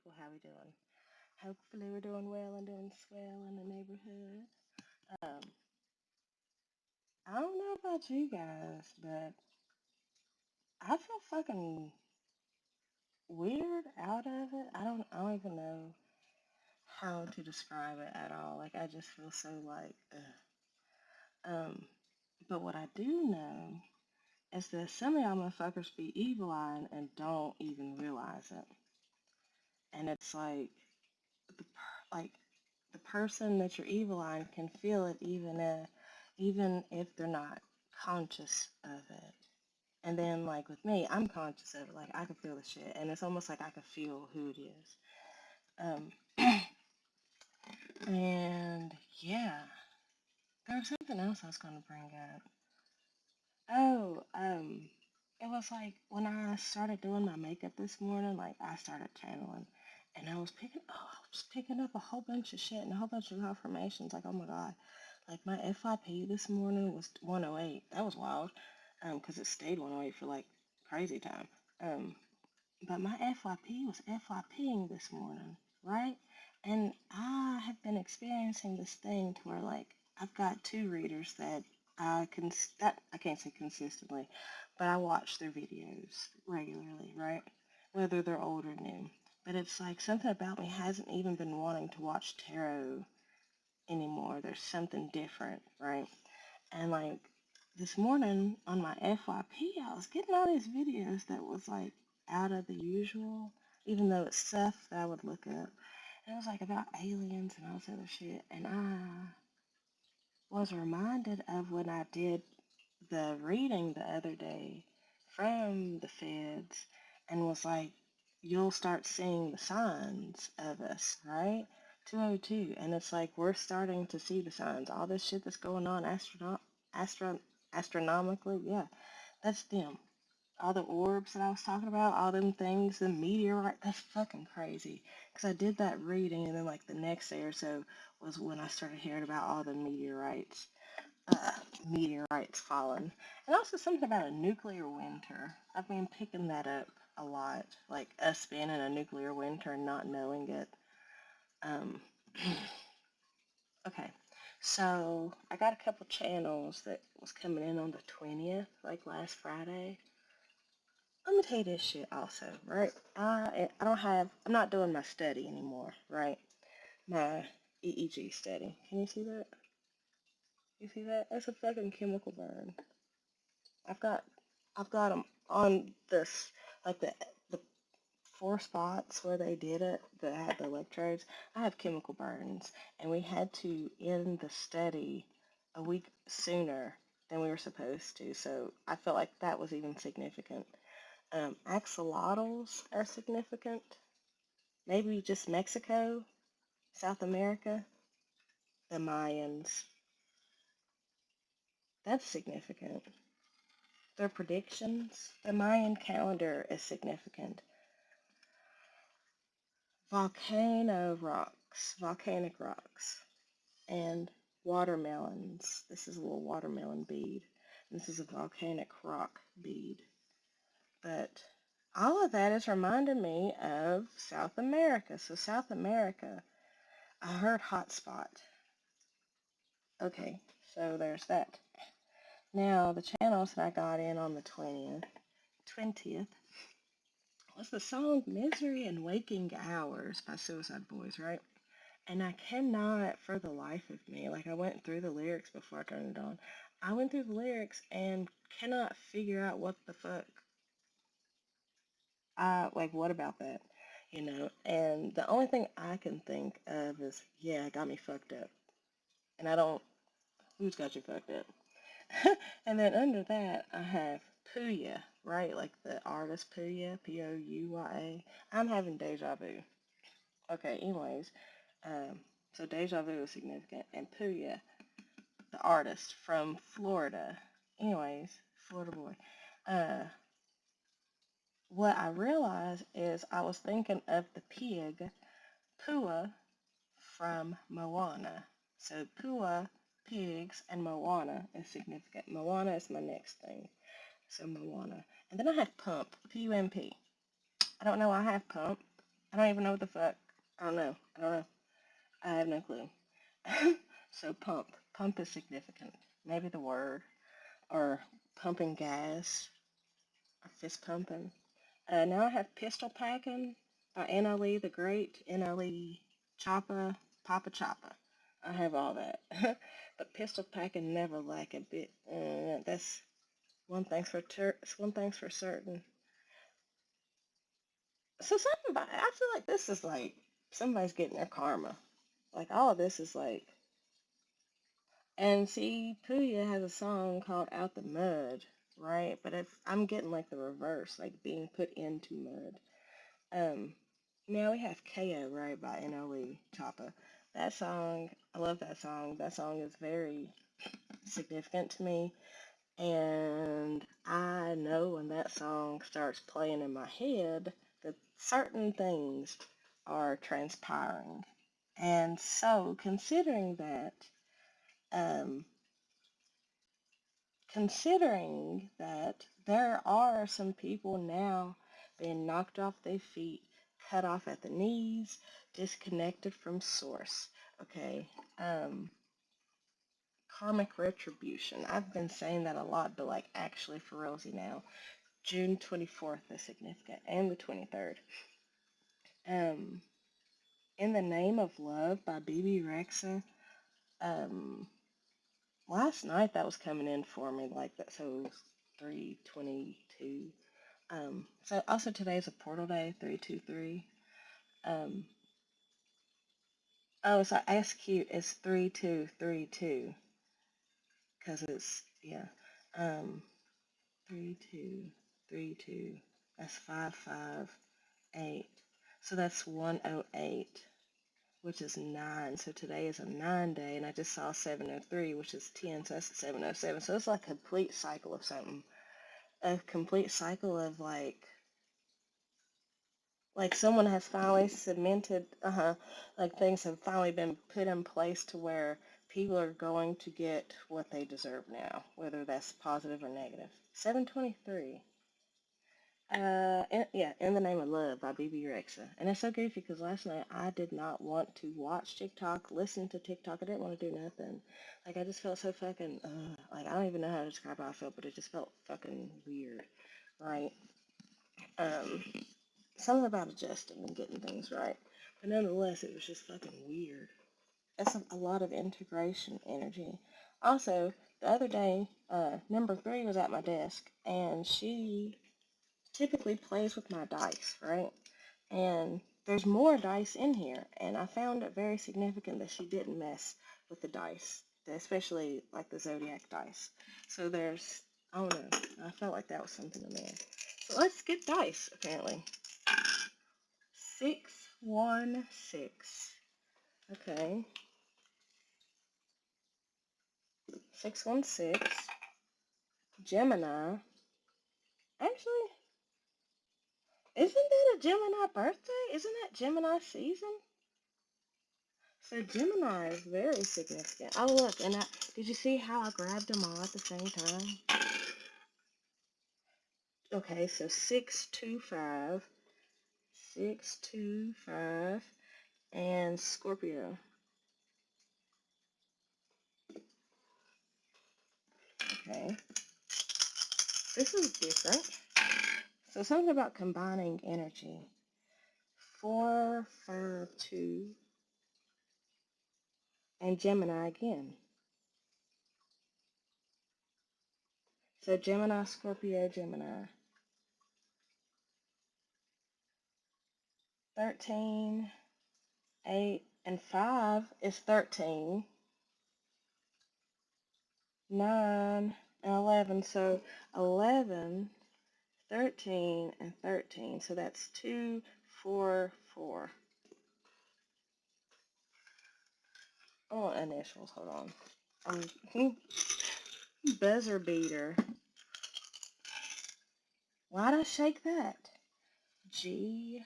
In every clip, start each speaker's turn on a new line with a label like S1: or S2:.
S1: people. How we doing? Hopefully we're doing well and doing swell in the neighborhood. Um, I don't know about you guys, but I feel fucking weird out of it. I don't even know how to describe it at all. Like I just feel so like, ugh. But what I do know is that some of y'all motherfuckers be evil eyeing and don't even realize it. And it's like the person that you're evil eyeing can feel it even if they're not conscious of it. And then like with me, I'm conscious of it. Like I can feel the shit, and it's almost like I can feel who it is. Um, and yeah, there was something else I was gonna bring up. Oh, it was like when I started doing my makeup this morning, like I started channeling, and I was picking up a whole bunch of shit and a whole bunch of confirmations. Like, oh my god, like my FYP this morning was 108. That was wild, 'cause it stayed 108 for like crazy time. Um, but my FYP was FYPing this morning, right? And I have been experiencing this thing to where like I've got two readers that I can't say consistently, but I watch their videos regularly, right? Whether they're old or new. But it's like something about me hasn't even been wanting to watch tarot anymore. There's something different, right? And like this morning on my FYP, I was getting all these videos that was like out of the usual, even though it's stuff that I would look up. And it was like about aliens and all this other shit. And I was reminded of when I did the reading the other day from the feds and was like, you'll start seeing the signs of us, right? 202. And it's like we're starting to see the signs. All this shit that's going on astro- astronomically, yeah, that's them. All the orbs that I was talking about, all them things, the meteorite, that's fucking crazy. Because I did that reading, and then like the next day or so was when I started hearing about all the uh, meteorites falling. And also something about a nuclear winter. I've been picking that up a lot. Like us being in a nuclear winter and not knowing it. Um, okay. So I got a couple channels that was coming in on the 20th, like last Friday. Let me tell you this shit also, right? I'm not doing my study anymore, right? My EEG study. Can you see that? You see that? That's a fucking chemical burn. I've got I've got them on this like the four spots where they did it that had the electrodes. I have chemical burns, and we had to end the study a week sooner than we were supposed to. So I felt like that was even significant. Axolotls are significant. Maybe just Mexico, South America, the Mayans. That's significant. Their predictions, the Mayan calendar is significant. Volcanic rocks, and watermelons. This is a little watermelon bead. This is a volcanic rock bead. But all of that is reminding me of South America. So South America, I heard hotspot. Okay, so there's that. Now the channels that I got in on the 20th was the song Misery and Waking Hours by Suicide Boys, right? And I cannot, for the life of me, like I went through the lyrics before I turned it on. I went through the lyrics and cannot figure out what the fuck. Like, what about that? You know? And the only thing I can think of is, yeah, it got me fucked up. And I don't, who's got you fucked up? And then under that, I have Puya, right? Like the artist Puya, Pouyya. I'm having deja vu. Okay, anyways, um, so deja vu is significant. And Puya, the artist from Florida. Anyways, Florida boy. Uh, what I realized is I was thinking of the pig, Pua, from Moana. So Pua, pigs, and Moana is significant. Moana is my next thing. So Moana. And then I have Pump, Pump. I don't know why I have Pump. I don't even know what the fuck. I don't know. I don't know. I have no clue. So pump. Pump is significant. Maybe the word. Or pumping gas. Or fist pumping. Now I have pistol packing by NLE the Great. NLE Choppa. Papa Choppa. I have all that. But pistol packing never lack a bit. That's one thing's for certain. So something about I feel like this is like somebody's getting their karma. Like all of this is like, and see, Puya has a song called "Out the Mud," right? But if I'm getting like the reverse, like being put into mud. Um, Now we have KO, right, by NLE Choppa. That song, I love that song. That song is very significant to me. And I know when that song starts playing in my head that certain things are transpiring. And so, um, considering that there are some people now being knocked off their feet, cut off at the knees, disconnected from source. Okay, um, karmic retribution. I've been saying that a lot, but like actually for realsy now. June 24th is significant, and the 23rd. Um, In the Name of Love by BB Rexa. Um, Last night that was coming in for me like that, so 322. So also today is a portal day, 323. Um, oh, so SQ is 3232 because it's yeah. 3232. That's 558. So that's 108, which is 9. So today is a 9 day, and I just saw 703, which is 10. So that's 707. So it's like a complete cycle of something. A complete cycle of like someone has finally cemented, like things have finally been put in place to where people are going to get what they deserve now, whether that's positive or negative. 723. Yeah, In the Name of Love by BB Rexa. And it's so goofy because last night I did not want to watch TikTok, listen to TikTok. I didn't want to do nothing. Like, I just felt so fucking, like, I don't even know how to describe how I felt, but it just felt fucking weird, right? Um, Something about adjusting and getting things right. But nonetheless, it was just fucking weird. That's a lot of integration energy. Also, the other day, number three was at my desk, and she typically plays with my dice, right? And there's more dice in here, and I found it very significant that she didn't mess with the dice, especially like the zodiac dice. So there's, I don't know, I felt like that was something in there. So let's get dice, apparently. 616. Okay. 616. Gemini. Actually, isn't that a Gemini birthday? Isn't that Gemini season? So Gemini is very significant. Oh look, and did you see how I grabbed them all at the same time? Okay, so 625, 625, and Scorpio. Okay, this is different. So something about combining energy. 452, and Gemini again. So Gemini, Scorpio, Gemini. 13, 8, and 5 is 13. 9, and 11. So 11, 13, and 13. So that's 2, 4, 4. I want initials. Hold on. Buzzer beater. Why'd I shake that? G,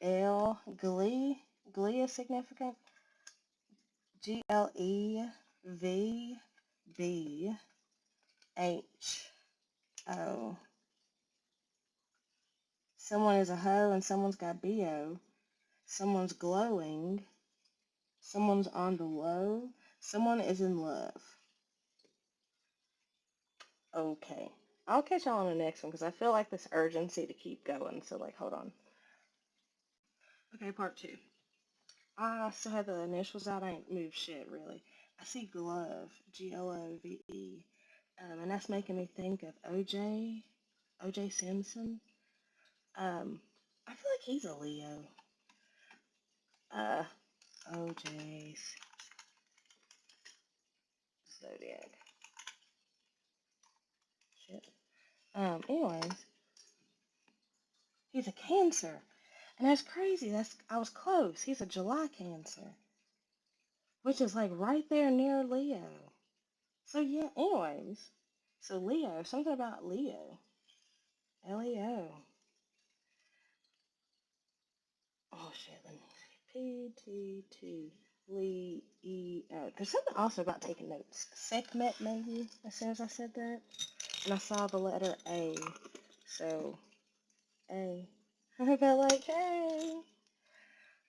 S1: L, Glee. Glee is significant. G, L, E, V, B, H, O, Someone is a hoe and someone's got BO. Someone's glowing. Someone's on the low. Someone is in love. Okay. I'll catch y'all on the next one because I feel like this urgency to keep going. So, like, hold on. Okay, part two. I still have the initials out. I ain't moved shit, really. I see glove. Glove. And that's making me think of OJ Simpson. I feel like he's a Leo. Uh, OJ's zodiac. Shit. Anyways, he's a Cancer, and that's crazy. I was close. He's a July Cancer, which is like right there near Leo. So yeah. Anyways, so Leo. Something about Leo. Leo. Oh shit. Let me see. PT2. Leo. There's something also about taking notes. Sekhmet maybe. As soon as I said that, and I saw the letter A. So A. I felt like, hey.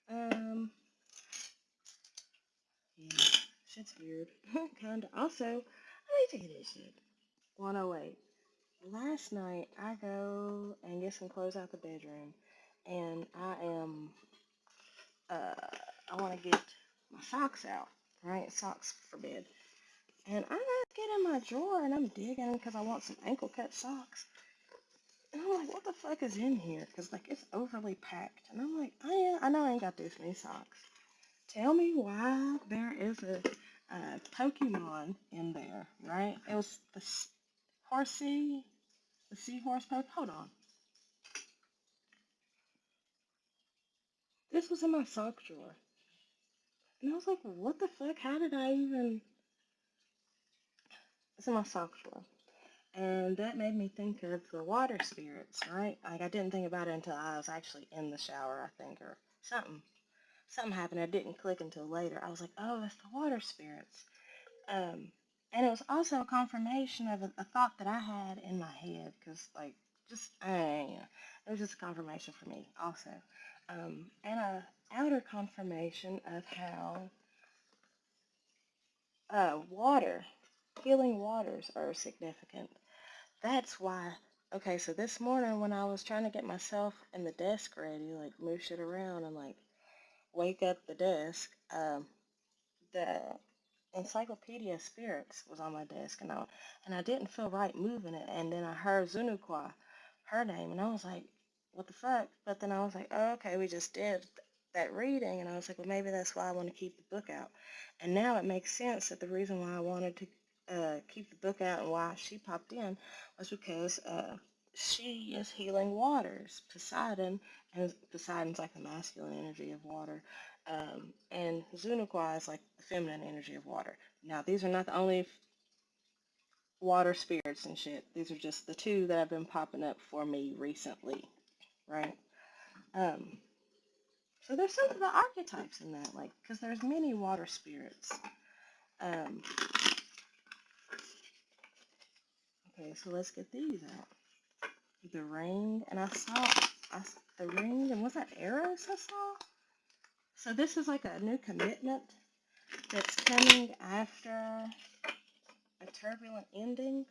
S1: Um, yeah, shit's weird. Kinda. Also, let me tell you this shit. 108. Last night, I go and get some clothes out the bedroom, and uh, I want to get my socks out, right? Socks for bed. And I get in my drawer, and I'm digging because I want some ankle cut socks. And I'm like, what the fuck is in here? Because, like, it's overly packed. And I'm like, I know I ain't got this many socks. Tell me why there is a Pokemon in there, right? It was the horsey, the seahorse Pokemon. Hold on. This was in my sock drawer. And I was like, what the fuck? How did I even... It's in my sock drawer. And that made me think of the water spirits, right? Like, I didn't think about it until I was actually in the shower, I think, or something. Something happened. It didn't click until later. I was like, oh, it's the water spirits. Um, and it was also a confirmation of a thought that I had in my head, because, like, yeah, it was just a confirmation for me, also. And a outer confirmation of how water, healing waters are significant. That's why, okay, so this morning when I was trying to get myself and the desk ready, like, move shit around and, like, wake up the desk, the Encyclopedia of Spirits was on my desk, and I didn't feel right moving it. And then I heard Zunukwa, her name, and I was like, "What the fuck?" But then I was like, "Oh, okay, we just did that reading," and I was like, "Well, maybe that's why I want to keep the book out." And now it makes sense that the reason why I wanted to keep the book out and why she popped in was because she is healing waters, Poseidon, and Poseidon's like the masculine energy of water. And Zunukwa is like the feminine energy of water. Now, these are not the only water spirits and shit. These are just the two that have been popping up for me recently, right? Um, so there's some of the archetypes in that, like, because there's many water spirits. Um, okay, so let's get these out. The ring, and the ring, and was that Eros I saw? So this is like a new commitment that's coming after a turbulent ending.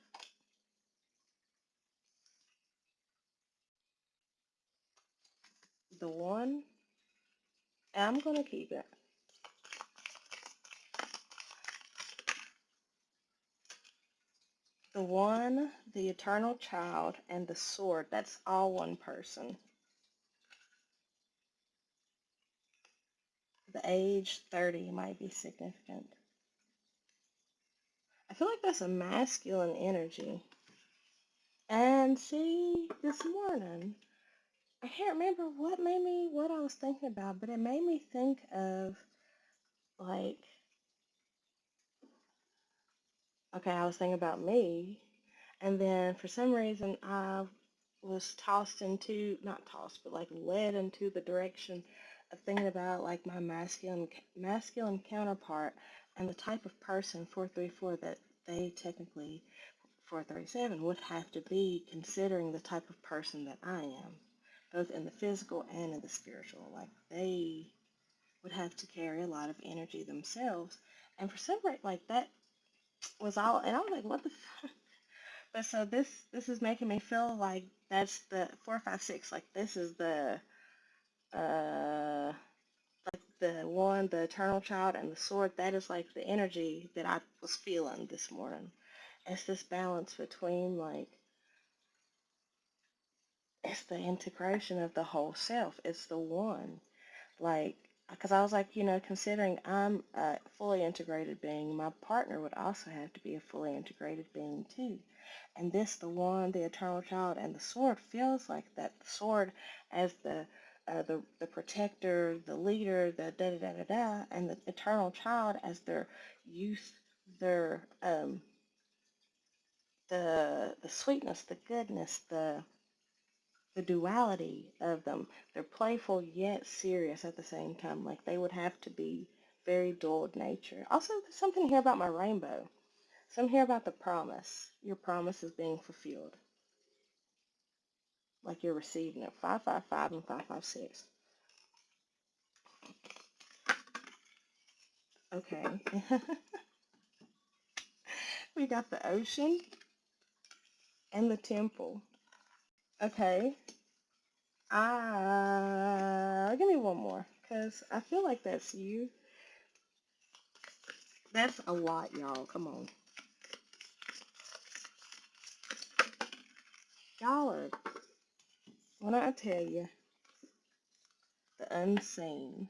S1: The one, I'm gonna keep it. The one, the eternal child, and the sword. That's all one person. The age 30 might be significant. I feel like that's a masculine energy. And see, this morning, I can't remember what I was thinking about, but it made me think of, like, okay, I was thinking about me, and then for some reason I was tossed into, not tossed, but like led into the direction of thinking about like my masculine counterpart and the type of person 434 that they technically 437 would have to be considering the type of person that I am. both in the physical and in the spiritual. Like they would have to carry a lot of energy themselves. And for some reason, like that was all, and I was like, what the But so this is making me feel like that's the 4, 5, 6. Like this is uh the one, the eternal child, and the sword. That is like the energy that I was feeling this morning. It's this balance between like it's the integration of the whole self. It's the one. Like, because I was like, considering I'm a fully integrated being, my partner would also have to be a fully integrated being too. And this, the one, the eternal child, and the sword feels like that. The sword as the protector, the leader, the da da da da da, and the eternal child as their youth, their the sweetness, the goodness, the duality of them. They're playful yet serious at the same time. Like they would have to be very dual nature. Also, there's something here about my rainbow. Some here about the promise. Your promise is being fulfilled. Like you're receiving it. 5, 5, 5, and 5, 5, 6. Okay. We got the ocean and the temple. Okay. Give me one more, cause I feel like that's you. That's a lot, y'all. Come on, y'all are. When I tell you the unseen,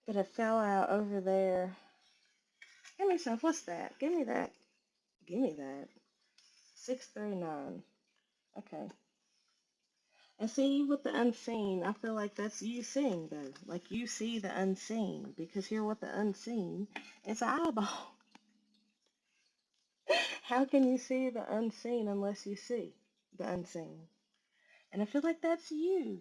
S1: but it fell out over there. Give me some. What's that? Give me that. Give me that. 639. Okay. And see, with the unseen, I feel like that's you seeing, though. Like you see the unseen. Because here with the unseen, it's an eyeball. How can you see the unseen unless you see the unseen? And I feel like that's you.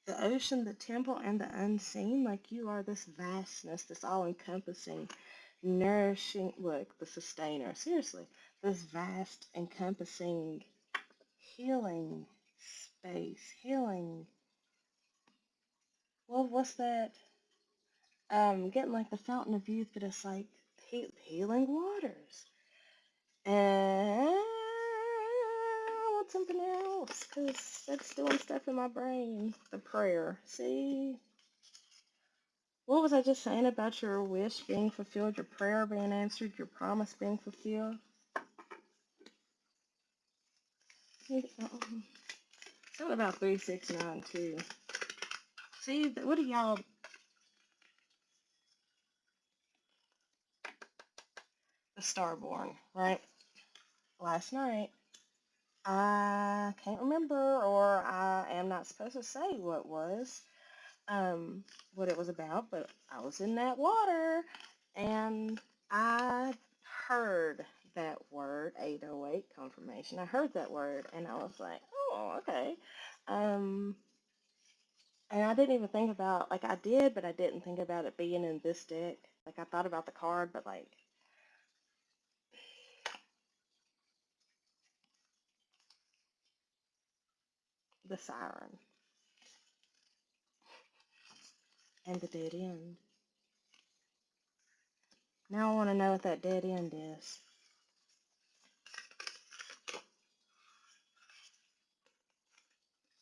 S1: The ocean, the temple, and the unseen. Like you are this vastness, this all encompassing, nourishing, look, the sustainer. Seriously, this vast, encompassing, healing space. Healing. Well, what's that? Getting like the fountain of youth, but it's like healing waters. And I want something else because that's doing stuff in my brain. The prayer. See? What was I just saying about your wish being fulfilled, your prayer being answered, your promise being fulfilled? Something about 369 too. See, what are y'all? The Starborn, right? Last night, I can't remember, or I am not supposed to say um, what it was about, but I was in that water and I heard that word, 808 confirmation. I heard that word and I was like, oh, okay. Um, and I didn't even think about, like I did, but I didn't think about it being in this deck. Like I thought about the card, but like the siren and the dead end. Now I want to know what that dead end is.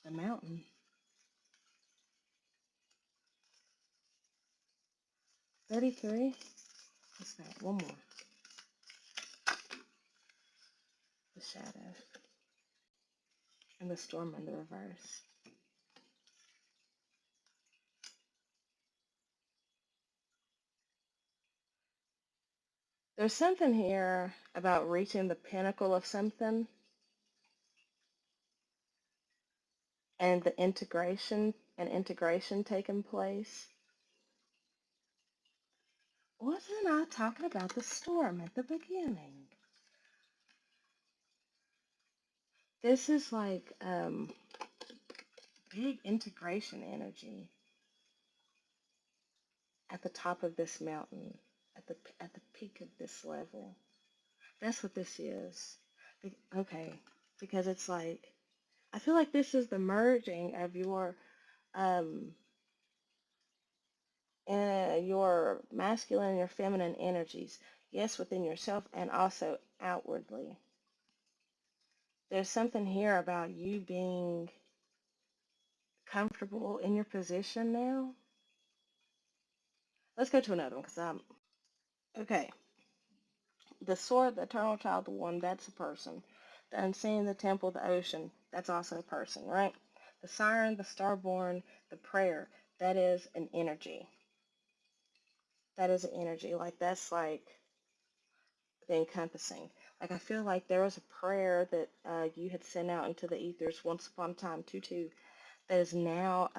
S1: The mountain. 33. What's that? One more. The shadow. And the storm in the reverse. There's something here about reaching the pinnacle of something and the integration taking place. Wasn't I talking about the storm at the beginning? This is like big integration energy at the top of this mountain, at the peak of this level. That's what this is. Okay, because it's like I feel like this is the merging of um your masculine and your feminine energies. Yes, within yourself and also outwardly. There's something here about you being comfortable in your position now. Let's go to another one because I'm okay. The sword, the eternal child, the one, that's a person. The unseen, the temple, the ocean, that's also a person, right? The siren, the starborn, the prayer, that is an energy. That is an energy. Like, that's like the encompassing. Like, I feel like there was a prayer that you had sent out into the ethers once upon a time, too, that is now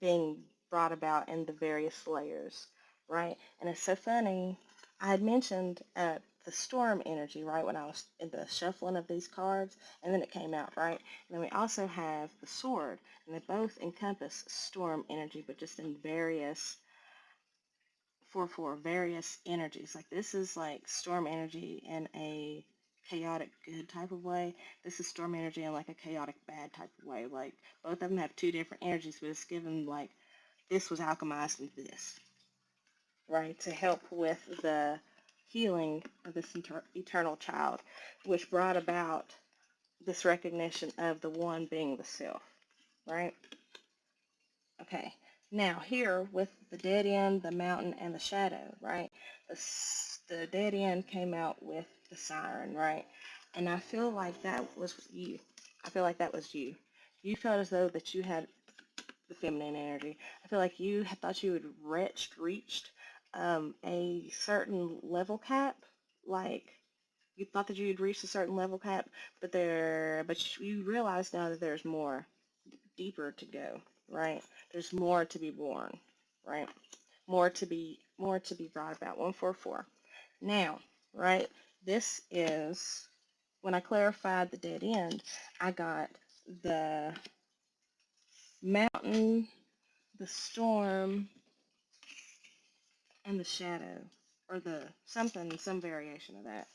S1: being brought about in the various layers, right? And it's so funny. I had mentioned the storm energy, right, when I was in the shuffling of these cards, and then it came out, right? And then we also have the sword, and they both encompass storm energy, but just in various, for various energies. Like this is like storm energy in a chaotic good type of way. This is storm energy in like a chaotic bad type of way. Like both of them have two different energies, but it's given like this was alchemized into this, right, to help with the healing of this eternal child, which brought about this recognition of the one being the self, right? Okay, now here with the dead end, the mountain, and the shadow, right? The dead end came out with the siren, right? And I feel like that was you. I feel like that was you. You felt as though that you had the feminine energy. I feel like you had thought you had reached a certain level cap, like you thought that you had reached a certain level cap, but you realize now that there's more, deeper to go, right? There's more to be born, right? More to be brought about. 144. Now, right? This is when I clarified the dead end. I got the mountain, the storm, and the shadow, or the something, some variation of that.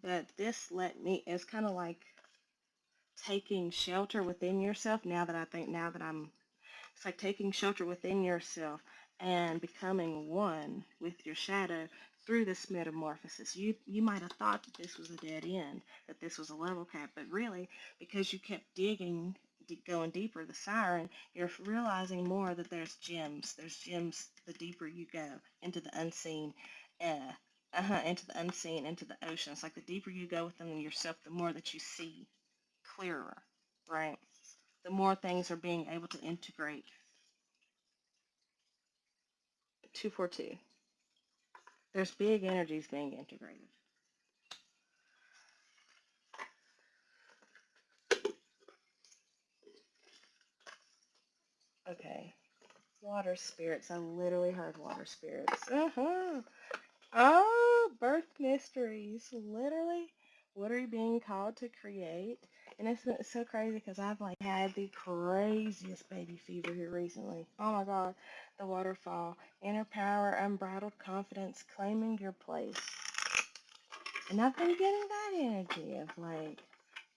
S1: But this let me, it's kind of like taking shelter within yourself. Now that I'm, it's like taking shelter within yourself and becoming one with your shadow through this metamorphosis. You might have thought that this was a dead end, that this was a level cap, but really, because you kept digging, going deeper, the siren, you're realizing more that there's gems. There's gems the deeper you go into the unseen. Uh, into the unseen, into the oceans. Like the deeper you go within yourself, the more that you see clearer, right? The more things are being able to integrate. 242. There's big energies being integrated. Okay. Water spirits. I literally heard water spirits. Oh, birth mysteries. Literally. What are you being called to create? And it's so crazy because I've like had the craziest baby fever here recently. Oh my God. The waterfall. Inner power, unbridled confidence, claiming your place. And I've been getting that energy of like,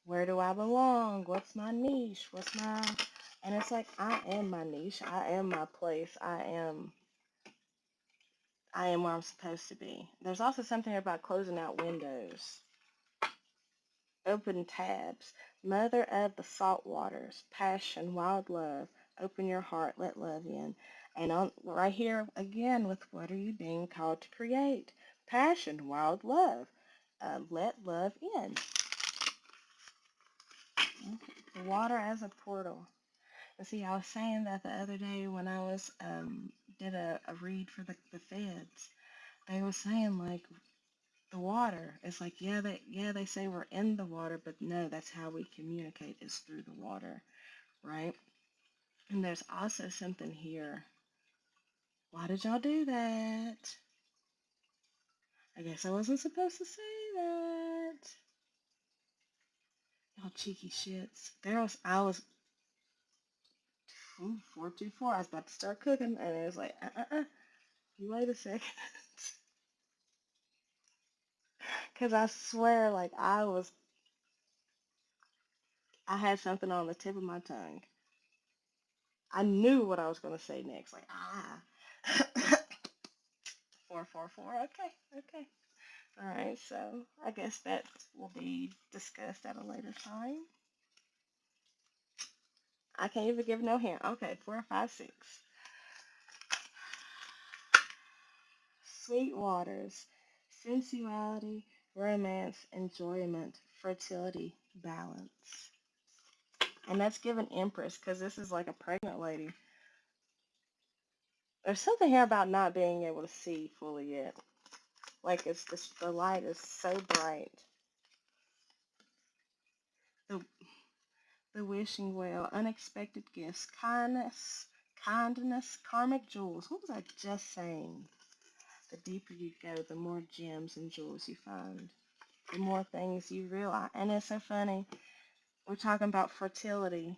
S1: where do I belong? What's my niche? And it's like, I am my niche. I am my place. I am where I'm supposed to be. There's also something about closing out windows. Open tabs. Mother of the salt waters. Passion, wild love. Open your heart. Let love in. And on right here again with what are you being called to create? Passion, wild love. Let love in. Water as a portal. And see, I was saying that the other day when I was did a read for the feds. They were saying like the water. It's like they say we're in the water, but no, that's how we communicate is through the water, right? And there's also something here. Why did y'all do that? I guess I wasn't supposed to say that. Y'all cheeky shits. I was 424. I was about to start cooking, and it was like, you wait a second. Because I swear, like, I was I had something on the tip of my tongue. I knew what I was going to say next. Like, ah. 444. Okay, okay. All right, so I guess that will be discussed at a later time. I can't even give no hint. Okay, 4, 5, 6. Sweet waters, sensuality, romance, enjoyment, fertility, balance. And that's given Empress because this is like a pregnant lady. There's something here about not being able to see fully yet. Like it's just, the light is so bright. The the wishing well, unexpected gifts, kindness, karmic jewels. What was I just saying? The deeper you go, the more gems and jewels you find. The more things you realize. And it's so funny. We're talking about fertility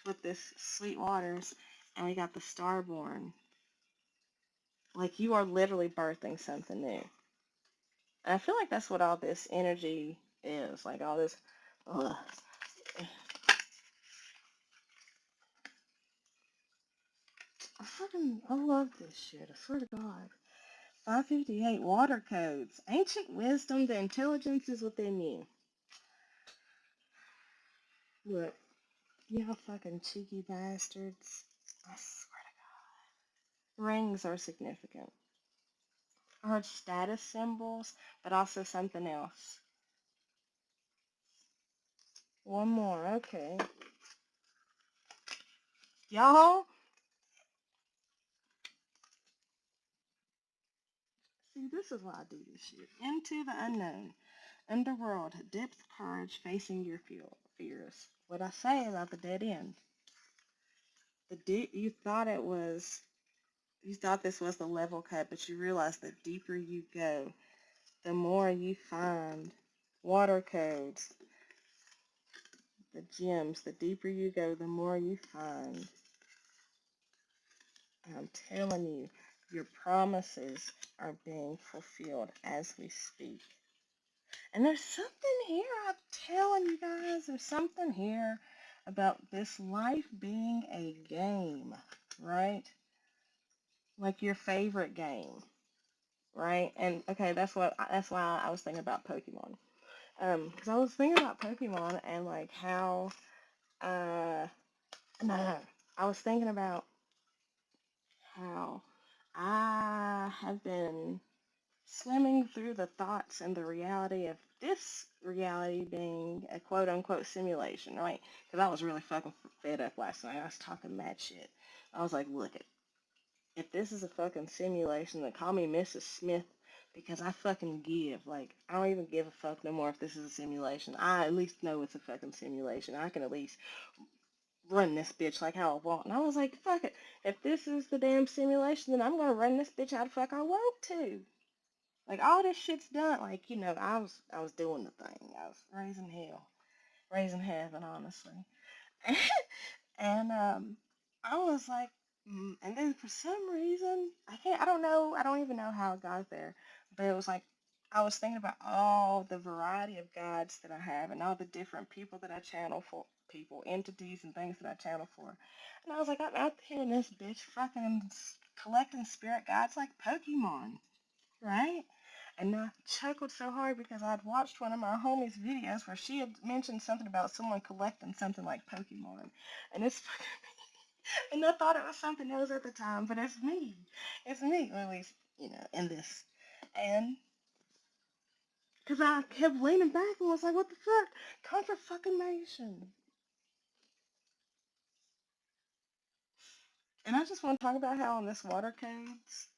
S1: with this sweet waters, and we got the starborn. Like you are literally birthing something new. And I feel like that's what all this energy is. Like all this. Ugh. I love this shit. I swear to God. 558 water codes. Ancient wisdom, the intelligence is within you. Look, you fucking cheeky bastards. I swear to God. Rings are significant. I heard status symbols, but also something else. One more, okay. Y'all, see, this is why I do this shit. Into the unknown. Underworld, depth courage facing your fears. What I say about the dead end. You thought it was, you thought this was the level cut, but you realize the deeper you go, the more you find water codes, the gems. The deeper you go, the more you find. I'm telling you, your promises are being fulfilled as we speak. And there's something here, I'm telling you guys, there's something here about this life being a game, right? Like your favorite game, right? And okay, that's why I was thinking about Pokemon. Because I was thinking about Pokemon and like how no, I was thinking about how I have been swimming through the thoughts and the reality of this reality being a quote unquote simulation, right? Because I was really fucking fed up last night. I was talking mad shit. I was like, look, if this is a fucking simulation, then call me Mrs. Smith because I fucking give. Like, I don't even give a fuck no more if this is a simulation. I at least know it's a fucking simulation. I can at least run this bitch like how I want. And I was like, fuck it. If this is the damn simulation, then I'm gonna run this bitch how the fuck I want to. Like all this shit's done. Like I was doing the thing. I was raising heaven, honestly. And I was like, and then for some reason, I don't know, I don't even know how it got there, but it was like, I was thinking about all the variety of gods that I have and all the different people that I channel for, people, entities, and things that I channel for. And I was like, I'm out here in this bitch fucking collecting spirit guides like Pokemon, right? And I chuckled so hard because I'd watched one of my homies' videos where she had mentioned something about someone collecting something like Pokemon. And it's and I thought it was something else at the time, but it's me. It's me, or at least, in this. And because I kept leaning back and was like, what the fuck? Comfort fucking nation. And I just want to talk about how on this water codes,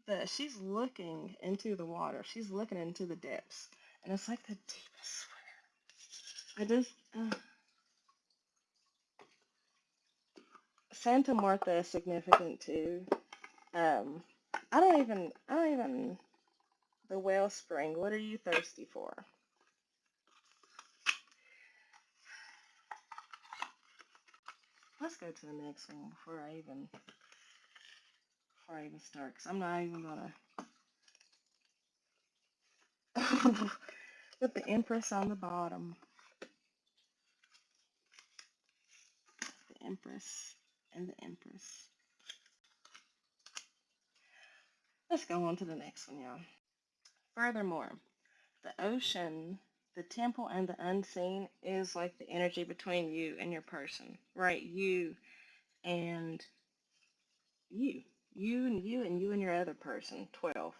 S1: that she's looking into the water. She's looking into the depths. And it's like the deepest. I just, Santa Martha is significant too. Um, I don't even, the wellspring. What are you thirsty for? Let's go to the next one before I even start, because I'm not even gonna with the Empress on the bottom. Empress and the Empress. Let's go on to the next one, y'all. Furthermore, the ocean, the temple, and the unseen is like the energy between you and your person, right? And you. You and you and you and your other person, 12.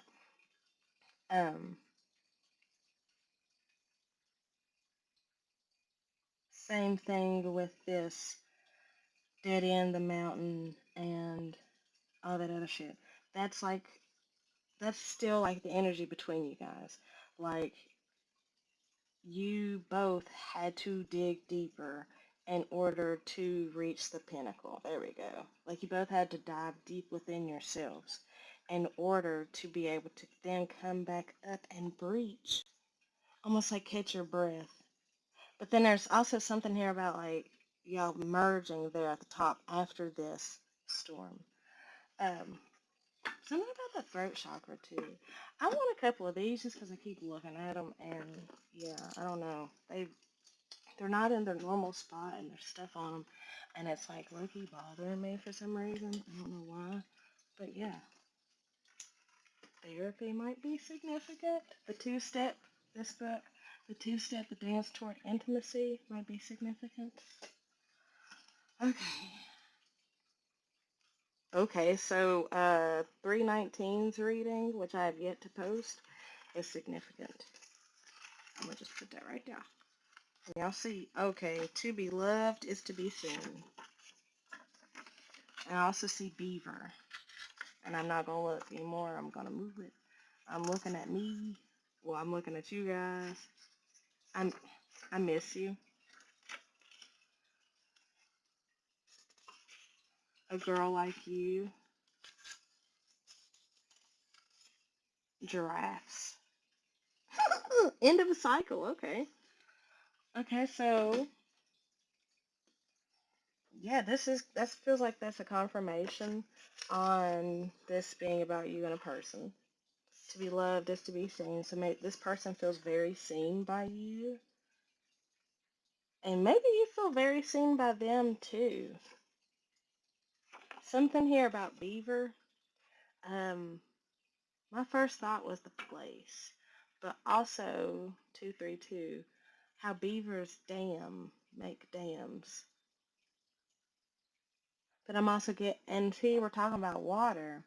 S1: Um, Same thing with this dead end, the mountain, and all that other shit. That's like, that's still like the energy between you guys. Like, you both had to dig deeper in order to reach the pinnacle. There we go. Like, you both had to dive deep within yourselves in order to be able to then come back up and breach, almost like catch your breath. But then there's also something here about like y'all merging there at the top after this storm. Um, Something about the throat chakra too. I want a couple of these just because I keep looking at them, and yeah, I don't know. They're not in their normal spot, and there's stuff on them, and it's like low-key bothering me for some reason. I don't know why, but yeah, therapy might be significant. The two-step, this book, the two-step, the dance toward intimacy might be significant. Okay. Okay, so 319's reading, which I have yet to post, is significant. I'm gonna just put that right there. And y'all see, okay, to be loved is to be seen. And I also see beaver. And I'm not gonna look anymore, I'm gonna move it. I'm looking at me. Well, I'm looking at you guys. I'm I miss you. A girl like you. Giraffes. End of a cycle, okay. Okay, so yeah, that feels like that's a confirmation on this being about you and a person. To be loved is to be seen. So this person feels very seen by you, and maybe you feel very seen by them too. Something here about beaver. Um, my first thought was the place, but also 232, how beavers make dams. But I'm also and see, we're talking about water.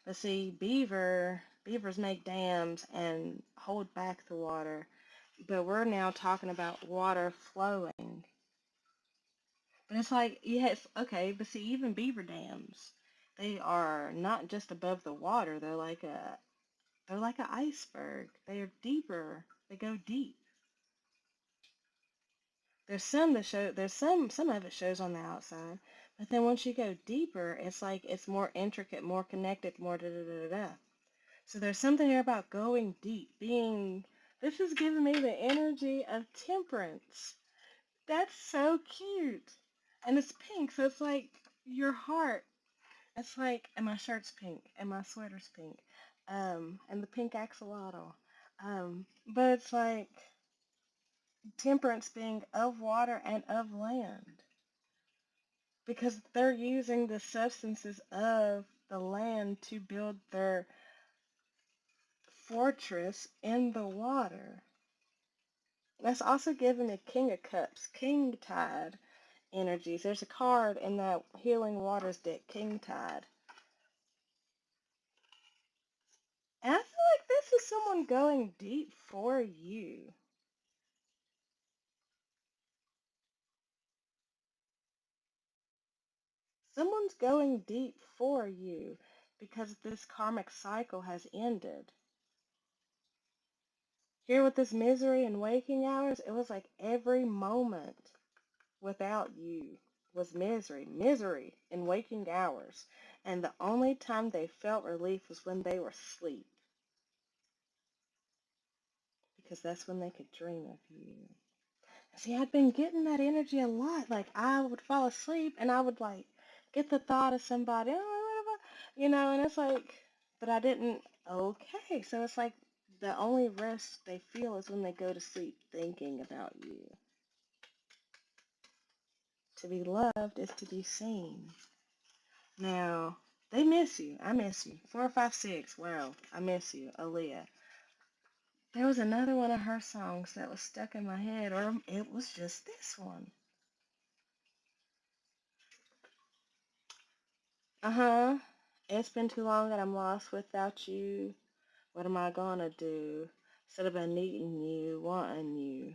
S1: But see, beavers make dams and hold back the water. But we're now talking about water flowing. But it's like, yes, okay, but see, even beaver dams, they are not just above the water. They're like an iceberg. They are deeper. They go deep. There's some of it shows on the outside, but then once you go deeper, it's like it's more intricate, more connected, more da da da da. So there's something here about going deep, being. This is giving me the energy of temperance. That's so cute, and it's pink, so it's like your heart. It's like, and my shirt's pink, and my sweater's pink, and the pink axolotl. But it's like temperance being of water and of land because they're using the substances of the land to build their fortress in the water. That's also given the King of Cups, King Tide energies. There's a card in that Healing Waters deck, King Tide. And I feel like this is someone going deep for you. Someone's going deep for you because this karmic cycle has ended. Here with this misery and waking hours, it was like every moment without you was misery, misery in waking hours. And the only time they felt relief was when they were asleep, because that's when they could dream of you. See, I'd been getting that energy a lot. Like, I would fall asleep and I would, like, get the thought of somebody, and it's like, but I didn't, okay. So it's like the only rest they feel is when they go to sleep thinking about you. To be loved is to be seen. Now, they miss you. I miss you. 456. Wow. I miss you. Aaliyah. There was another one of her songs that was stuck in my head, or it was just this one. Uh-huh. It's been too long and I'm lost without you. What am I gonna do? Instead of needing you, wanting you.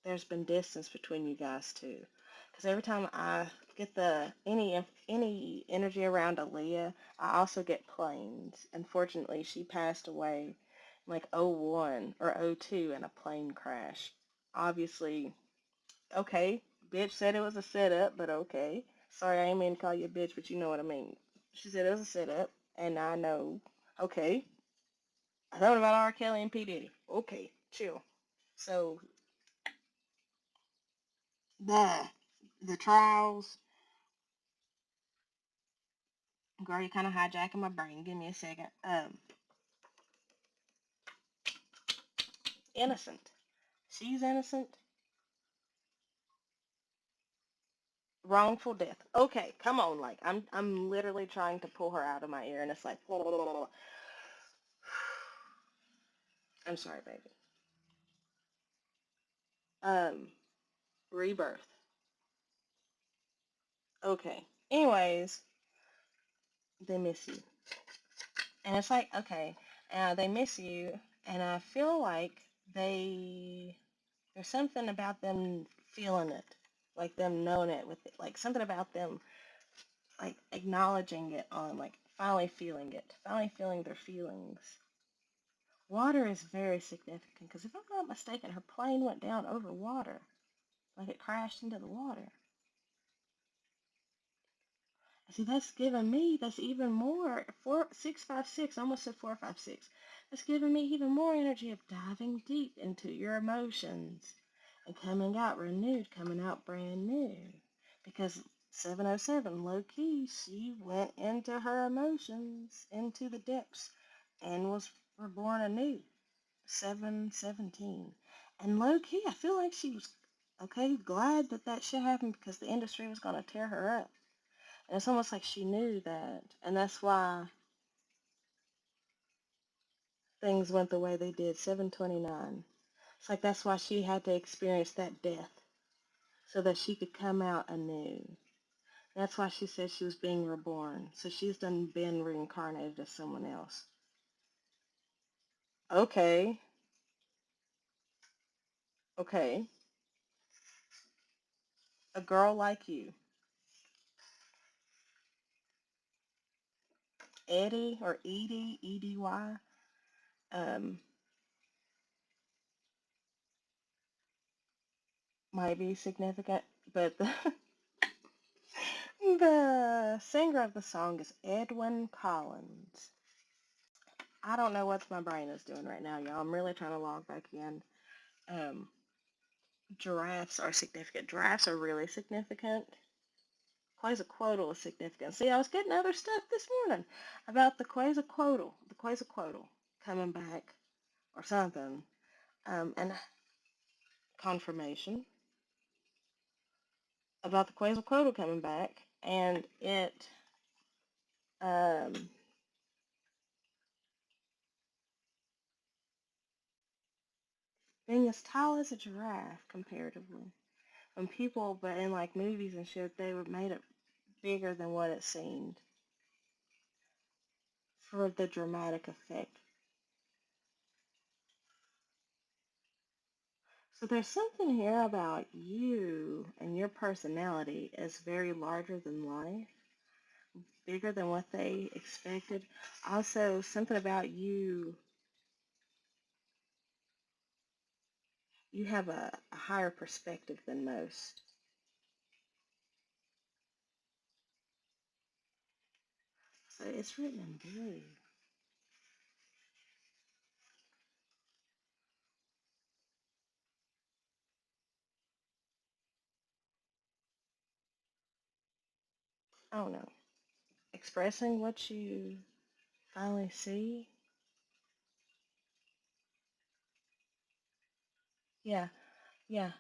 S1: There's been distance between you guys too. Because every time I get the any energy around Aaliyah, I also get planes. Unfortunately, she passed away in like '01 or '02 in a plane crash. Obviously, okay, bitch said it was a setup, but okay. Sorry, I ain't mean to call you a bitch, but you know what I mean. She said it was a setup, and I know. Okay, I thought about R. Kelly and P Diddy. Okay, chill. So the the trials, girl, you're kind of hijacking my brain. Give me a second. Innocent. She's innocent. Wrongful death. Okay, come on. Like I'm literally trying to pull her out of my ear, and it's like, I'm sorry, baby. Um, rebirth. Okay. Anyways, they miss you, and it's like, okay, they miss you, and I feel like they there's something about them feeling it, like them knowing it with it, like something about them like acknowledging it on like finally feeling it, finally feeling their feelings. Water is very significant because if I'm not mistaken, her plane went down over water, like it crashed into the water. See, that's giving me that's even more 4656. I almost said 456. That's giving me even more energy of diving deep into your emotions and coming out renewed, coming out brand new. Because 707, low key, she went into her emotions, into the depths, and was reborn anew. 717. And low key, I feel like she was okay, glad that that shit happened because the industry was going to tear her up. And it's almost like she knew that. And that's why things went the way they did. 729. It's like that's why she had to experience that death so that she could come out anew. That's why she said she was being reborn. So she's done been reincarnated as someone else. Okay. Okay. A girl like you. Eddie or Edie, E-D-Y, um, might be significant, but the singer of the song is Edwin Collins. I don't know what my brain is doing right now, y'all. I'm really trying to log back in. Um, Giraffes are significant. Giraffes are really significant. Quetzalcoatl is significant. See, I was getting other stuff this morning about the Quetzalcoatl coming back or something. And confirmation about the Quetzalcoatl coming back, and it um, being as tall as a giraffe comparatively. When people, but in like movies and shit, they were made it bigger than what it seemed for the dramatic effect. So there's something here about you and your personality is very larger than life, bigger than what they expected. Also, something about you, you have a higher perspective than most. So it's written in blue. I don't know. Expressing what you finally see. Yeah, yeah.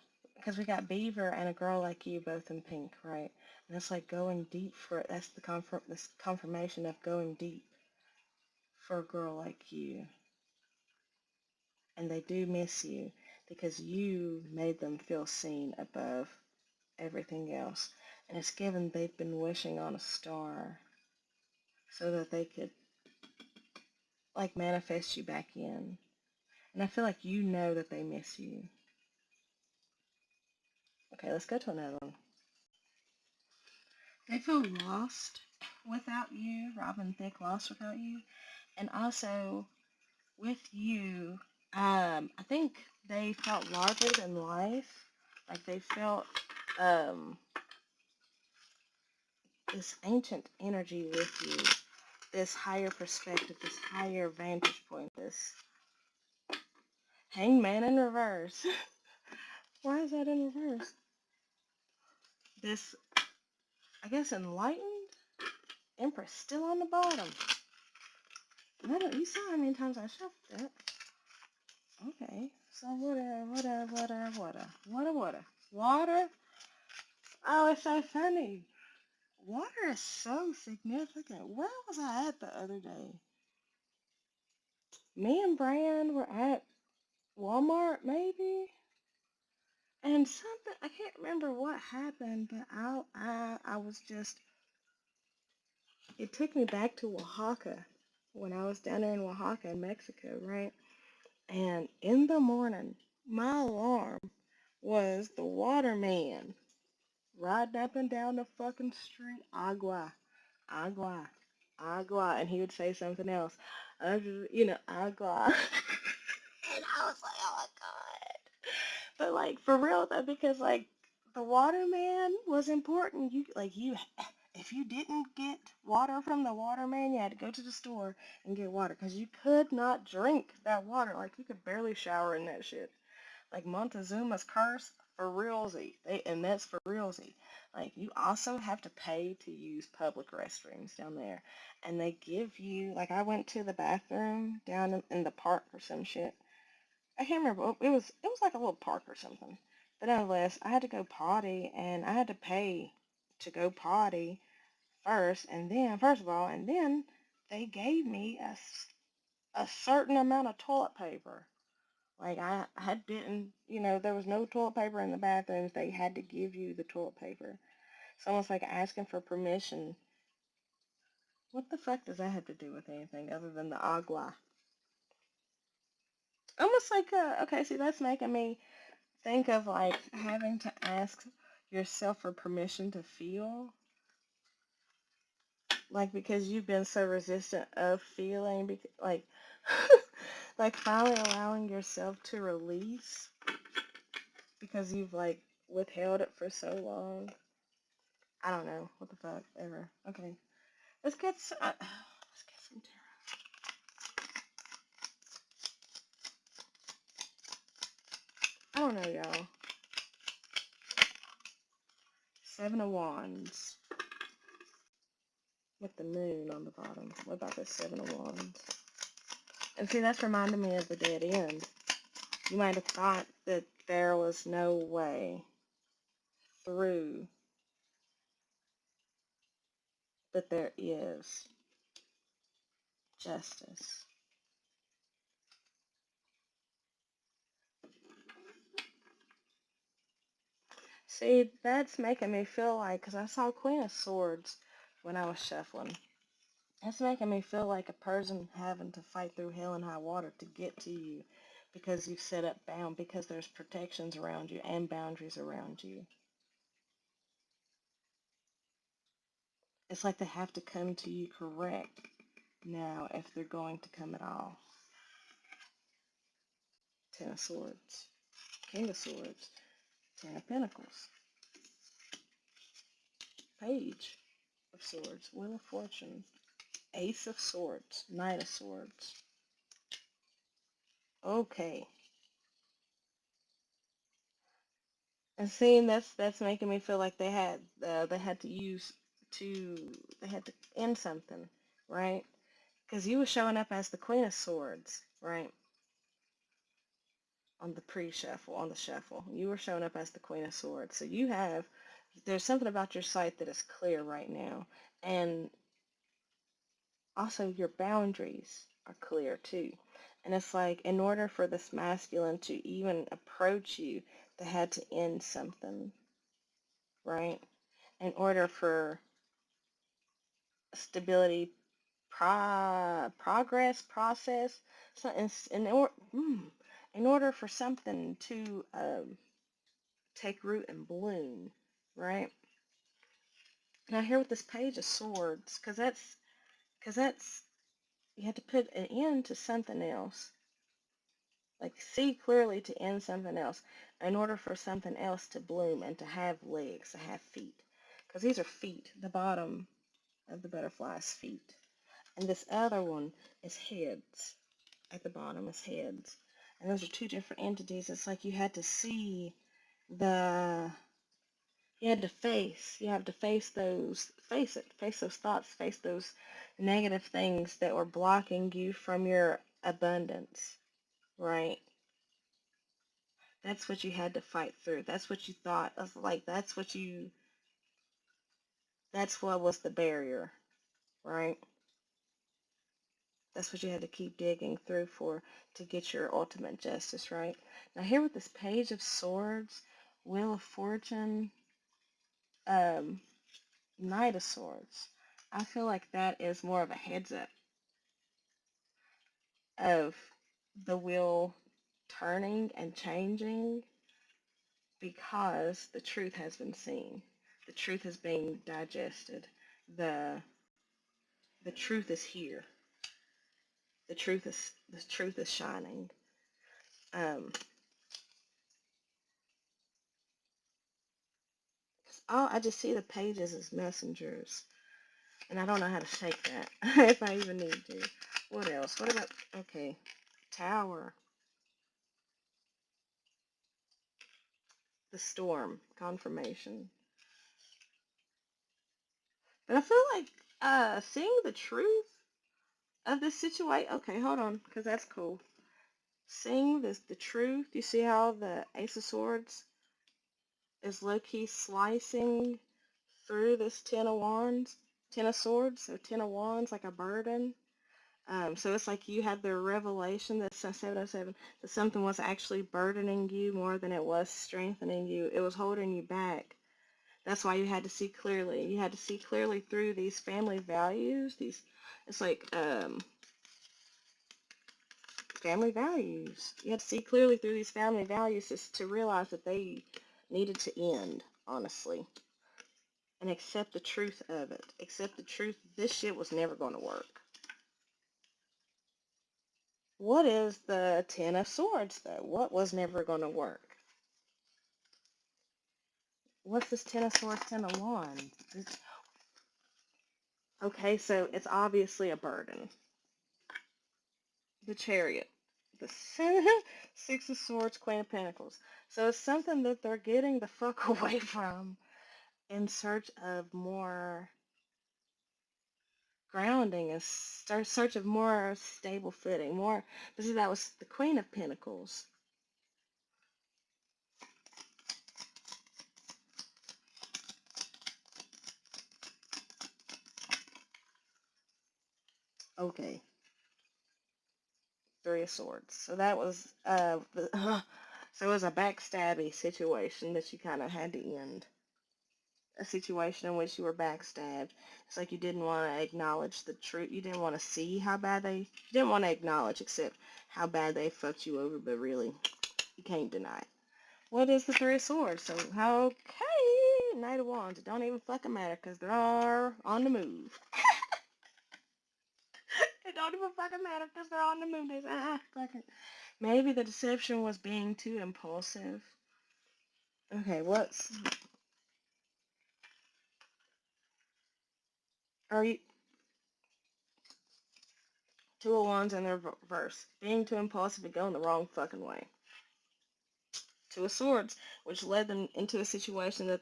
S1: because we got Beaver and a girl like you both in pink, right? And it's like going deep for that's the this confirmation of going deep for a girl like you. And they do miss you because you made them feel seen above everything else. And it's given they've been wishing on a star so that they could like manifest you back in. And I feel like you know that they miss you. Okay, let's go to another one. They feel lost without you, Robin Thicke lost without you. And also with you, I think they felt larger than life. Like they felt um, this ancient energy with you, this higher perspective, this higher vantage point, this hangman in reverse. Why is that in reverse? This, I guess, enlightened empress still on the bottom. I don't, you saw how many times I shuffled it. Okay, so water. Oh, it's so funny. Water is so significant. Where was I at the other day? Me and Brian were at Walmart, maybe, and something I can't remember what happened, but I was just. It took me back to Oaxaca when I was down there in Oaxaca in Mexico, right? And in the morning, my alarm was the waterman riding up and down the fucking street, agua, agua, agua, and he would say something else, agua, and I was like, oh my god. But like for real though, because like the waterman was important. If you didn't get water from the waterman, you had to go to the store and get water because you could not drink that water. Like you could barely shower in that shit. Like Montezuma's curse for realsy. And that's for realsy. Like you also have to pay to use public restrooms down there. And they give you like I went to the bathroom down in the park or some shit. I can't remember. It was like a little park or something. But nonetheless, I had to go potty and I had to pay to go potty first and then first of all and then they gave me a certain amount of toilet paper. Like I didn't, there was no toilet paper in the bathrooms. They had to give you the toilet paper. It's almost like asking for permission. What the fuck does that have to do with anything other than the agua? Almost like, okay, see, that's making me think of like having to ask yourself for permission to feel. Like because you've been so resistant of feeling, like, like finally allowing yourself to release because you've like withheld it for so long. I don't know. What the fuck? Ever. Okay. Let's get some tarot. I don't know, y'all. Seven of Wands. With the moon on the bottom. What about the Seven of Wands? And see, that's reminding me of the dead end. You might have thought that there was no way through, but there is justice. See, that's making me feel like, because I saw Queen of Swords when I was shuffling. That's making me feel like a person having to fight through hell and high water to get to you because you've set up because there's protections around you and boundaries around you. It's like they have to come to you correct now if they're going to come at all. Ten of Swords, King of Swords, Ten of Pentacles, Page of Swords, Wheel of Fortune, Ace of Swords, Knight of Swords. Okay. And seeing that's making me feel like they had to they had to end something, right? Because you were showing up as the Queen of Swords, right? on the pre-shuffle, on the shuffle. You were showing up as the Queen of Swords. So there's something about your sight that is clear right now. And also your boundaries are clear too. And it's like, in order for this masculine to even approach you, they had to end something, right? In order for stability, progress, process, so in order for something to take root and bloom, right? Now here with this Page of Swords, because that's you have to put an end to something else. Like, see clearly to end something else in order for something else to bloom and to have legs, to have feet. Because these are feet. The bottom of the butterfly's feet. And this other one is heads. At the bottom is heads. And those are two different entities. It's like you had to see the you have to face those thoughts, face those negative things that were blocking you from your abundance, right? That's what you had to fight through. That's what you thought of, like, that's what was the barrier, right? That's what you had to keep digging through for to get your ultimate justice, right? Now here with this Page of Swords, Wheel of Fortune, um, Knight of Swords, I feel like that is more of a heads up of the wheel turning and changing because the truth has been seen. The truth is being digested. The the truth is here. The truth is shining. Um, I just see the pages as messengers, and I don't know how to shake that if I even need to. What else? What about okay, Tower, the storm, confirmation. But I feel like seeing the truth of this situation. Okay, hold on, because that's cool. Seeing the truth. You see how the Ace of Swords is low key slicing through this Ten of Swords, so Ten of Wands, like a burden. So it's like you had the revelation that 707 that something was actually burdening you more than it was strengthening you. It was holding you back. That's why you had to see clearly. You had to see clearly through these family values. It's like family values. You had to see clearly through these family values to realize that they needed to end, honestly, and accept the truth of it. Accept the truth. This shit was never going to work. What is the Ten of Swords, though? What was never going to work? What's this Ten of Swords, Ten of Wands? Okay, so it's obviously a burden. The Chariot. The Six of Swords, Queen of Pentacles. So it's something that they're getting the fuck away from in search of more grounding, in search of more stable footing, more. Because that was the Queen of Pentacles. Okay, Three of Swords. So that was so it was a backstabby situation that you kind of had to end. A situation in which you were backstabbed. It's like you didn't want to acknowledge the truth. You didn't want to see how bad you didn't want to acknowledge except how bad they fucked you over, but really, you can't deny it. What is the Three of Swords? So, okay, Knight of Wands. It don't even fucking matter because they're on the move. It don't even fucking matter because they're on the move. They say, fuck it. Maybe the deception was being too impulsive. Okay, are you, Two of Wands in the reverse. Being too impulsive and going the wrong fucking way. Two of Swords, which led them into a situation of,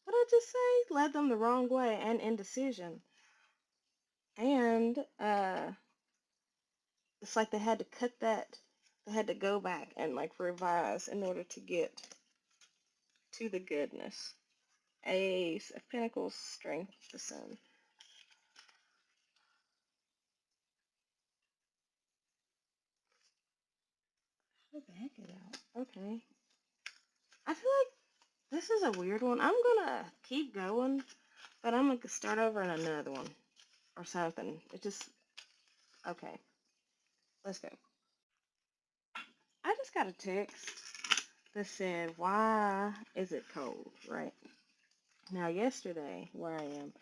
S1: what did I just say? Led them the wrong way and indecision. And, It's like they had to cut that. They had to go back and like revise in order to get to the goodness. Ace of Pentacles, Strength, the Sun. How the heck it out? Okay. I feel like this is a weird one. I'm gonna keep going, but I'm gonna start over in another one or something. It just okay. Let's go. I just got a text that said, "Why is it cold?" Right now, yesterday where I am,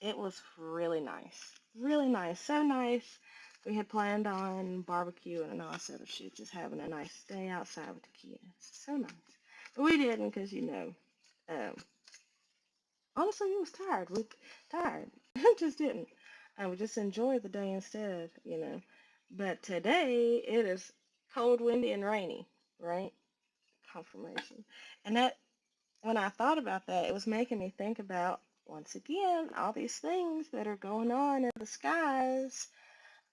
S1: it was really nice, really nice, so nice. We had planned on barbecue and all sort of shit, just having a nice day outside with the kids. So nice, but we didn't because um, honestly, we was tired. We tired. Just didn't. I would just enjoy the day instead. But today it is cold, windy, and rainy, right? Confirmation. And that, when I thought about that, it was making me think about, once again, all these things that are going on in the skies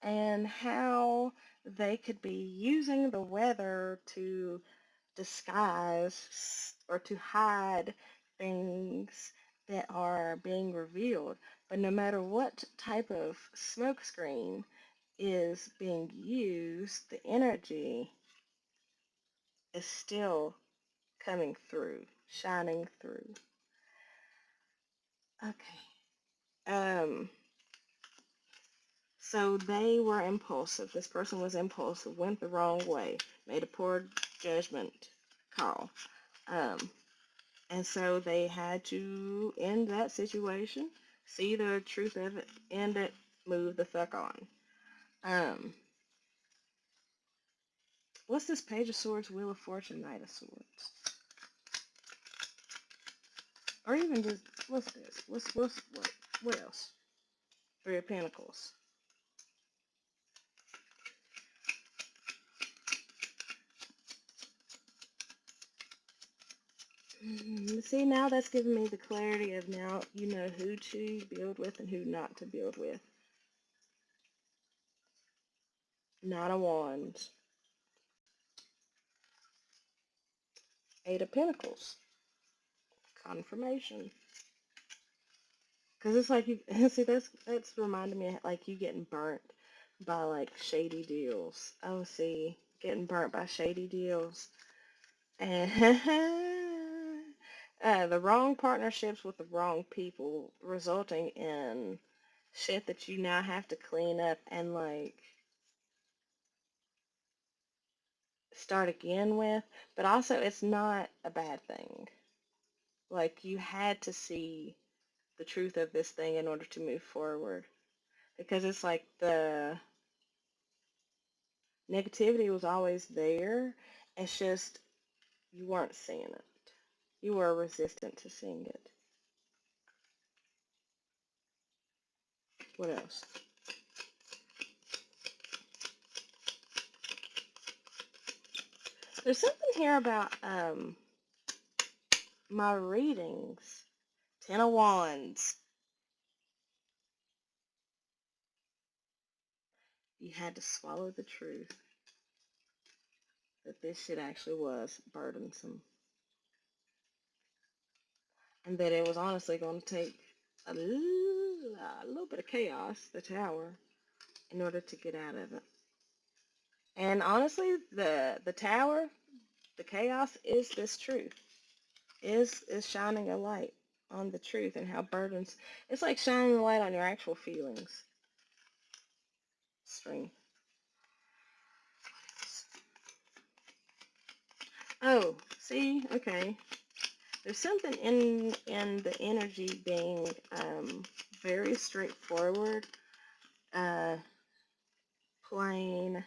S1: and how they could be using the weather to disguise or to hide things that are being revealed. But no matter what type of smokescreen is being used, the energy is still coming through, shining through. Okay. So they were impulsive. This person was impulsive, went the wrong way, made a poor judgment call. Um, And so they had to end that situation, see the truth of it, end it, move the fuck on. Um, what's this? Page of Swords, Wheel of Fortune, Knight of Swords, or even just what's this? What else? Three of Pentacles. See, now that's giving me the clarity of, now you know who to build with and who not to build with. Nine of Wands, Eight of Pentacles, confirmation. Cause it's like you see, that's reminding me of, like, you getting burnt by like shady deals. Oh, see, getting burnt by shady deals and the wrong partnerships with the wrong people, resulting in shit that you now have to clean up and like start again with. But also, it's not a bad thing. Like, you had to see the truth of this thing in order to move forward, because it's like the negativity was always there. It's just you weren't seeing it. You were resistant to seeing it. What else? There's something here about my readings. Ten of Wands. You had to swallow the truth that this shit actually was burdensome, and that it was honestly going to take a little bit of chaos, the Tower, in order to get out of it. And honestly, the Tower, the chaos is this truth. Is shining a light on the truth and how burdens. It's like shining a light on your actual feelings. Strength. Oh, see, okay. There's something in the energy being very straightforward, uh, plain.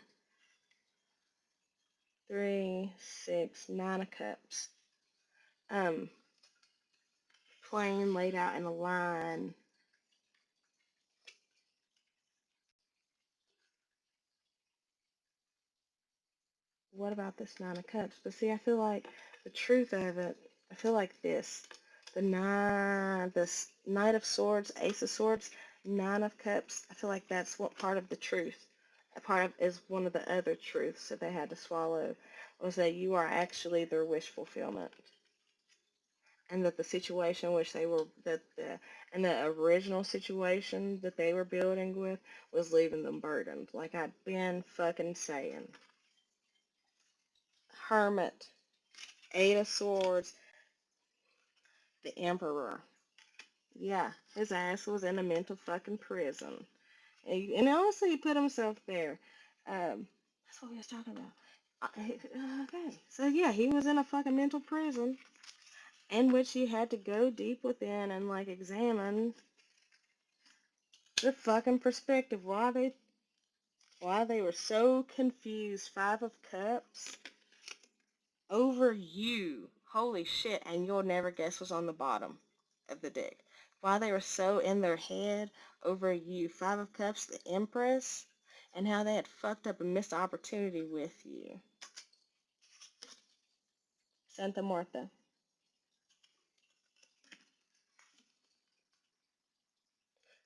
S1: 3, 6, 9 of Cups. Um, Plain, laid out in a line. What about this Nine of Cups? But see, I feel like the truth of it, I feel like this. This Knight of Swords, Ace of Swords, Nine of Cups, I feel like that's what part of the truth A part of is one of the other truths that they had to swallow was that you are actually their wish fulfillment, and that the situation which they were that the and the original situation that they were building with was leaving them burdened, like I'd been fucking saying. Hermit, Eight of Swords, the Emperor. Yeah, his ass was in a mental fucking prison. And honestly, he put himself there. That's what we was talking about. Okay, so yeah, he was in a fucking mental prison in which he had to go deep within and like examine the fucking perspective. Why they were so confused. Five of Cups over you. Holy shit! And you'll never guess what's on the bottom of the deck. Why they were so in their head over you. Five of Cups, the Empress, and how they had fucked up and missed opportunity with you. Santa Marta.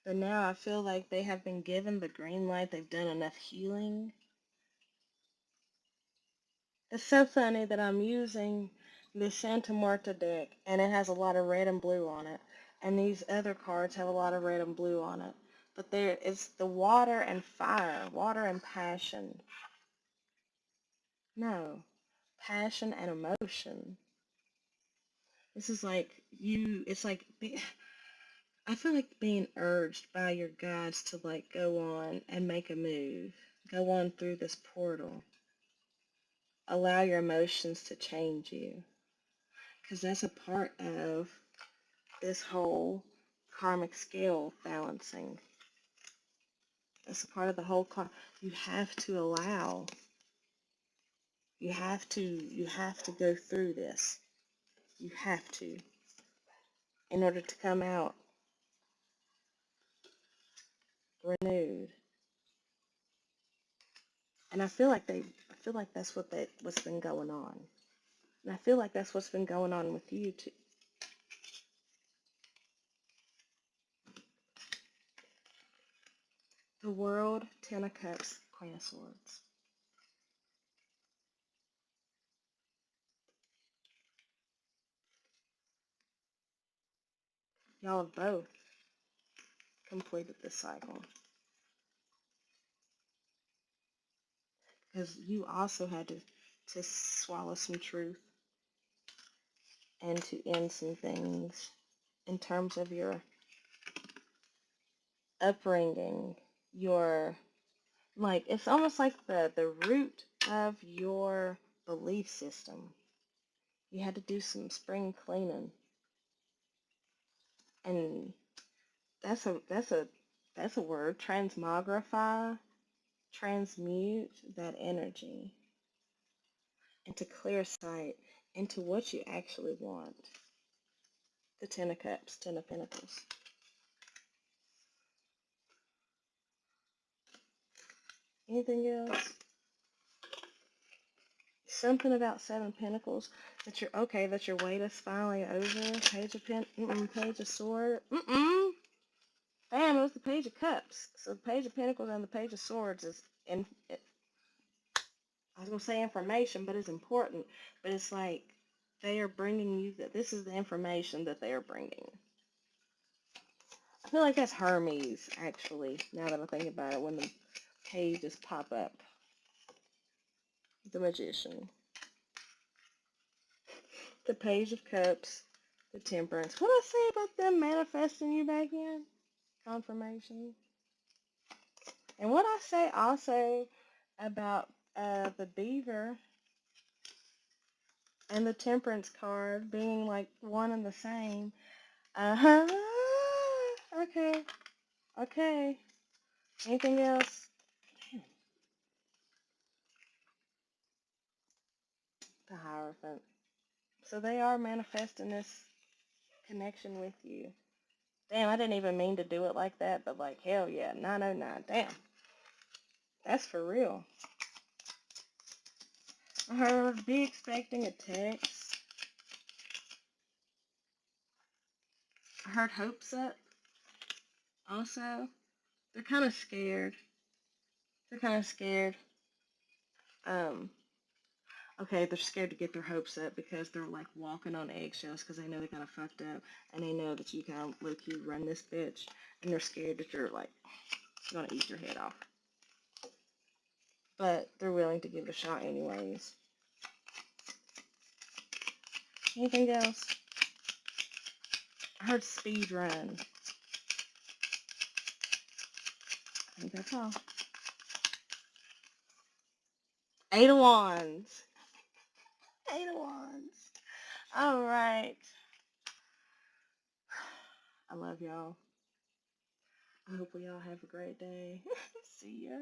S1: But now I feel like they have been given the green light. They've done enough healing. It's so funny that I'm using the Santa Marta deck, and it has a lot of red and blue on it. And these other cards have a lot of red and blue on it. But there is the water and fire, water and passion. No, passion and emotion. This is like it's like, I feel like being urged by your guides to like go on and make a move. Go on through this portal. Allow your emotions to change you. Because that's a part of this whole karmic scale balancing. That's a part of the whole you have to allow. You have to go through this. You have to in order to come out renewed. And I feel like that's what's been going on. And I feel like that's what's been going on with you too. The World, Ten of Cups, Queen of Swords. Y'all have both completed this cycle. Because you also had to swallow some truth and to end some things in terms of your upbringing, your, like, it's almost like the root of your belief system. You had to do some spring cleaning. And that's a word. Transmogrify, transmute that energy into clear sight, into what you actually want. The Ten of Cups, Ten of Pentacles. Anything else? Something about Seven Pentacles that your wait is finally over. Page of Page of Sword. Bam, it was the Page of Cups. So the Page of Pentacles and the Page of Swords is I was gonna say information, but it's important. But it's like they are bringing you that this is the information that they are bringing. I feel like that's Hermes, actually, now that I think about it, when the pages pop up. The Magician. The Page of Cups. The Temperance. What did I say about them manifesting you back in? Confirmation. And what I say also about the Beaver and the Temperance card being like one and the same. Uh-huh. Okay. Okay. Anything else? The Hierophant. So they are manifesting this connection with you. Damn, I didn't even mean to do it like that, but like, hell yeah, 909. Damn. That's for real. I heard be expecting a text. I heard hopes up also. They're kind of scared. They're kind of scared. Um, okay, they're scared to get their hopes up because they're like walking on eggshells because they know they kind of fucked up and they know that you kind of low key run this bitch and they're scared that you're like gonna eat your head off. But they're willing to give it a shot anyways. Anything else? I heard speed run. I think that's all. 8 of Wands. 8 of Wands. All right. I love y'all. I hope we all have a great day. See ya.